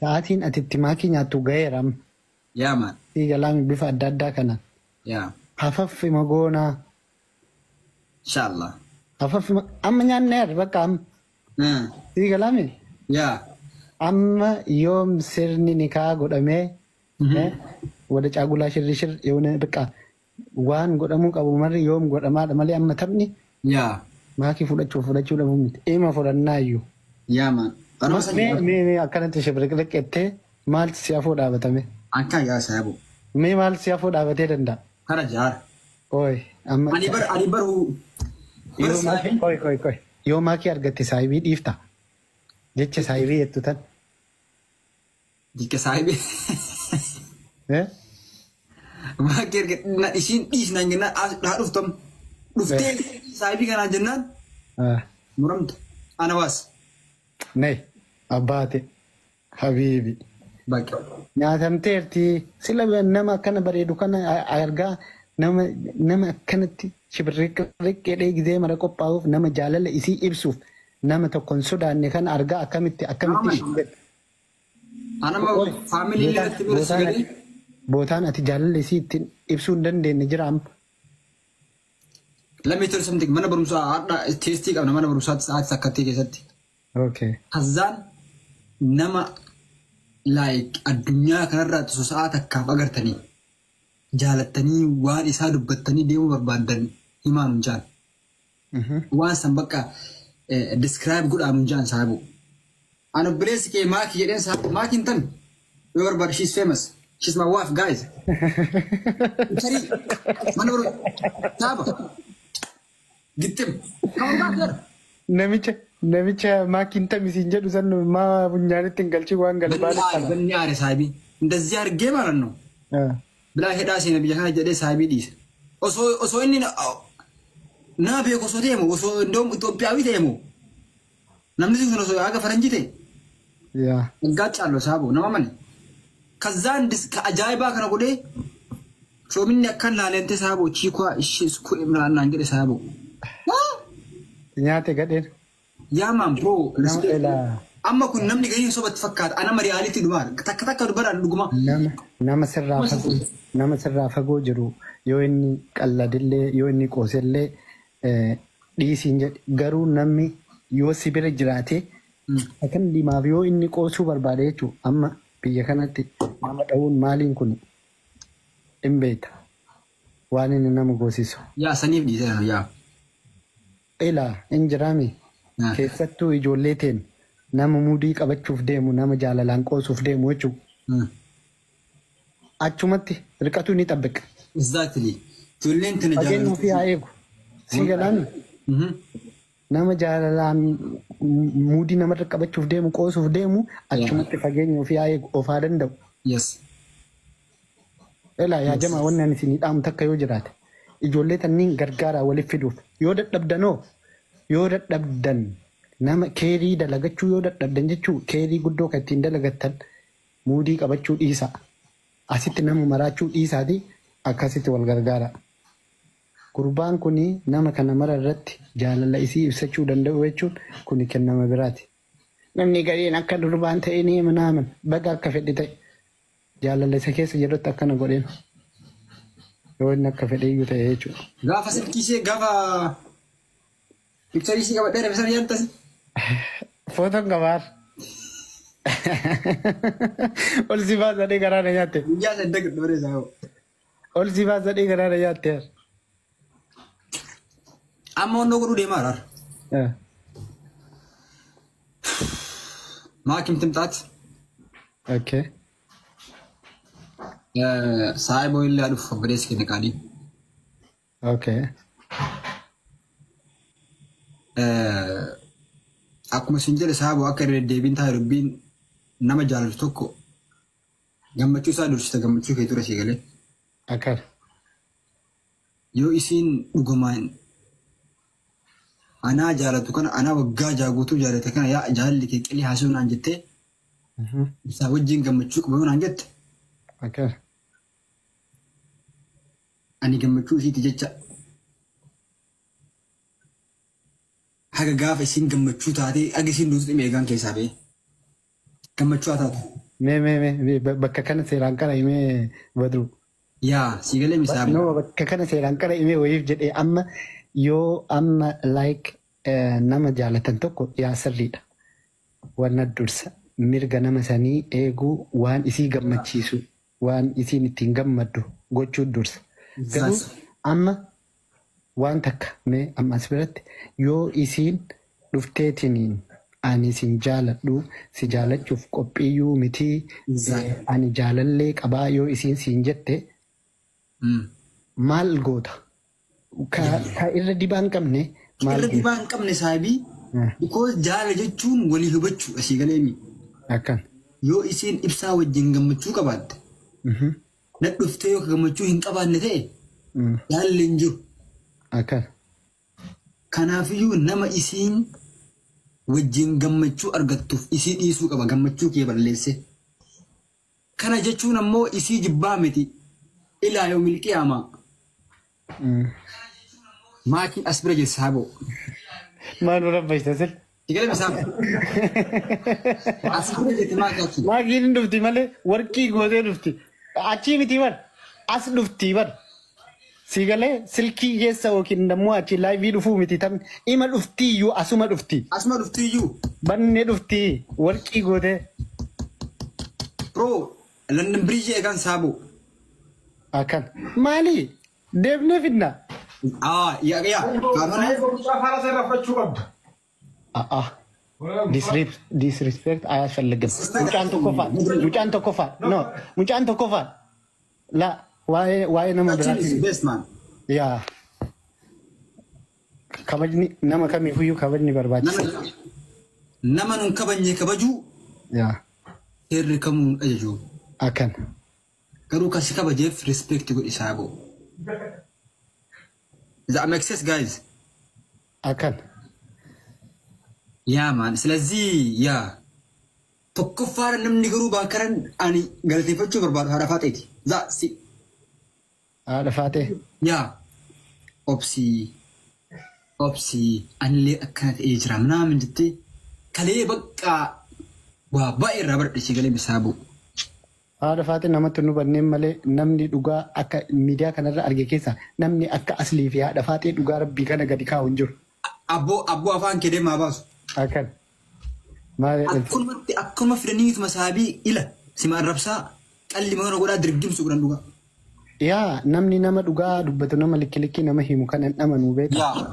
Sa'aatiin ati itti maakii nyaattu gaheeram. Yaa man. Galaan bifa adda addaa kana. Yaa. Hafaffi magoonaa. Inshallah. Hafaffi amma nyaanneer bakka amma. Galaami. Yaa. Amma yoom sirni nikaa godhamee wada caagulaa shirri yoona bakka waan godhamuu qabu marri yoom godhamaadha malee amma taphni. Yaa. Maakii fudhachuu dhabuun miti. Ima fudhannaa iyyuu. Yaa man. Mee akkanatti shibiriqettee maaltu si afoo dhaabatame? Akka yaa saabu. Mee maaltu si afoo dhaabatee danda'a? Kara jaara. Oy amma. Ani baru. Koy. Yoo maakii argatte saayibii dhiifta. Jecha saayibii jettu tan. Dikka saayibii. Maakii argatte isiin dhiisnaan jennaan dhaa dhuftam. Dhuftee saayibii kanaan jennaan. Muramta. Ana baas. Nee abbaate habiibi. Bakka. Nyaatamteerti sila nama akkana bareedu kana argaa nama akkanatti shibirriqqee gizee mara qophaa'uuf nama jaalala isii ibsuuf nama tokkon sodaanne kana argaa akkamitti shingedha. Anama faamilii irratti bira sagalee. Bootaan ati jaalala isii ittiin ibsuu hin dandeenye jira amma. Let me tell you something. Mana barumsaa haadha teestii qabna mana barumsaatti sa'aatii sakkattii keessatti. Okay. Hazaan nama like addunyaa kanarratti sa'aat akkaaf agartanii jaalattanii waan isaa dubbattanii deemuu barbaadan himaan hunjaan. Waan san bakka describe godhaan hunjaan saabu. Ana bileessi kee maakii jedheen saabu maakiin tan yoo barbaadu she's famous. She's my wife guys. Mana barumsaa saaba. Gittim. Come back here. Namicha maakiin tamisiin jedhu san maa bunyaanitti hin galchi waan galbaadha. Ganni aare saabii. እንደዚህ አድርጌ ማለት ነው. ብላ ሄዳ ሲነ ብያ ካና ጀዴ ሳቢ ዲስ ኦሶ እኒ ና ቤኮ ሶ ደሞ ኦሶ እንደውም ኢትዮጵያዊ ደሞ namni sun osoo aga faranjite gaachallo saabo nama mane kazaan dis ka ajaiba kana godhe shoominni akkan laalente saabo chiikwa ishis ku imraan jedhe saabo nyaate gadeen yaa man bro amma kun namni gariin sobatti fakkaata ana reality dhumaa takka dubara dhuguma nama sirraa fagoo jiru yoo inni qalladillee yoo inni qoosellee dhiisiin jedhe garuu namni yoo si bira jiraate akkan dimaaf yoo inni qoosuu barbaade jechuudha amma biyya kanatti nama dha'uun maaliin kun hin beekta waan inni nama goosisu. Yaa saniif dhiisan yaa. Ilaa hin jiraami keessattuu ijoollee teen nama mudii qabachuuf deemu nama jaalalaan qoosuuf deemu jechuudha. Achumatti riqatu ni xabbiqa. Exactly. Ijoolleen tana jaalala. Fageenya ofii haa eegu. Si galaami. Nama jaalalaan mudii namarra qabachuuf deemu qoosuuf deemu achumatti fageenya ofii haa eegu ofaa danda'u. Yes. Ilaa yaa jamaa wanni ani isin hidhaamu takka yoo jiraate ijoollee tanniin gargaaraa waliif fiduuf yoo dadhabdanoo yoo dadhabdan nama keerii dalagachuu yoo dadhabdan jechuu keerii guddoo kan ittiin dalagattan mudii qabachuu dhiisa. Asitti nama maraachuu dhiisaati akkasitti wal gargaara. Gurbaan kuni nama kana mara irratti jaalala isii ibsachuu danda'u jechuun kuni kennama biraati. Namni gariin akka durbaan ta'ee ni manaaman baga akka fedhi ta'e jaalala isa keessa jedhutti akkana godheen yoo inni akka fedhe iyyuu ta'e jechuudha. Gaafa silkiisee gaafa piikcharii isii qabadhee rafisanii yaaddas. Footoon gabaar. Ol si baasadhee garaa na nyaatte. Guyyaa saddeet dhooree isaa. Ol si baasadhee garaa na nyaatte. Amma onnoo godhuu deemaa araar. Maakim timtaat. Okay. Saayiboo illee aduuf obboleessi kenne qaadii. Okay. Akkuma isin jedhe saayiboo akka irra deddeebiin taa'e dubbiin nama jaalatu tokko gammachuu isaa dursita gammachuu kee ture si galee. Akkana. Yoo isiin dhugumaan anaa jaalatu kana anaa waggaa jaaguutuu jaalate kana yaa jaalalli kee qilii haasuu naan jettee isaa wajjin gammachuu qabu naan jette. Akkana. Ani gammachuu isiiti jecha haga gaafa isiin gammachuu taatee haga isiin duutu dhimma eegaan keessaa ba'e gammachuu haa taatu bakka kana seeraan qara himee badru. Yaa si galee misaabu. No bakka kana seeraan qara himee wayiif jedhee amma yoo amma like nama jaalatan tokko yaa sirriidha. Wanna dursa mirga nama sanii eeguu waan isii gammachiisu waan isiin ittiin gammaddu gochuu dursa. Garuu amma waan takka mee amma as biratti yoo isiin dhufteetiniin ani isin jaaladhu si jaalachuuf qophiyyuu miti ani jaalallee qabaa yoo isiin siin jette maal goota? Ka irra dibaan qabne maal irra dibaan qabne saabii because jaala jechuun walii hubachuu asii galeemi. Akkan. Yoo isiin ibsaa wajjin gammachuu qabaatte na dhuftee yoo gammachuu hin qabaanne ta'e jaalalli hin jiru. Akkan. Kanaafiyyuu nama isiin wajjin gammachuu argattuuf isii dhiisuu qaba gammachuu kee balleesse. Kana jechuun ammoo isii jibbaa miti ilaa yoo milqiyaamaa. Maakiin as bira jirsa haboo. Maal barabbaista sir? Tigale misaabu. As bira jirti maakiin. Maakiin hin dhufti malee warqii gootee dhufti. Achii miti bar as dhufti bar. Sigalee silkii keessa yookiin immoo achi laayivii dhufuu miti tamni ima dhuftiyyuu asuma dhufti. Asuma dhuftiyyuu. Banne dhufti warqii gootee. Bro London Bridge eegan saaboo. Akkan maali deebnee fidna. Yaa. Disrespect aያስፈልግም. ሙጫን tokkoffaa no mucaan tokkoffaa la waa'ee nama biraati. Yaa kabajni nama kamiifuyyuu kabajni barbaachisa. Nama nun kabajne kabajuu yaa heerri kamuun ajaju. Akkan garuu kasi kabajeef respect godhi saaboo. That makes sense guys. Akkan. Yeah man. ስለዚህ ያ tokkoffaa namni garuu baakaran ani galateeffachuu barbaadu haadha faaxeeti. Zaasi. Haadha faaxee. Yaa obsii anillee akkana ta'ee jira minaamin jettee kalee bakka waa baay'ee irraa baradhachii galee misaabu. Haadha faaxee namatti nu banneen malee namni dhugaa akka miidiyaa kanarra arge keessa namni akka aslii fi haadha faaxee dhugaa rabbii kana gadi kaa'u hin jiru. Abboo afaan kee deemaa baasu. Akkan. Akkuma fidaniitu masaabii ila sima arrabsaa qalli mana godhaa dirgimsu godhan dhugaa. Yaa namni nama dhugaa dubbatu nama likki nama himu kan hin amanuu beekaa.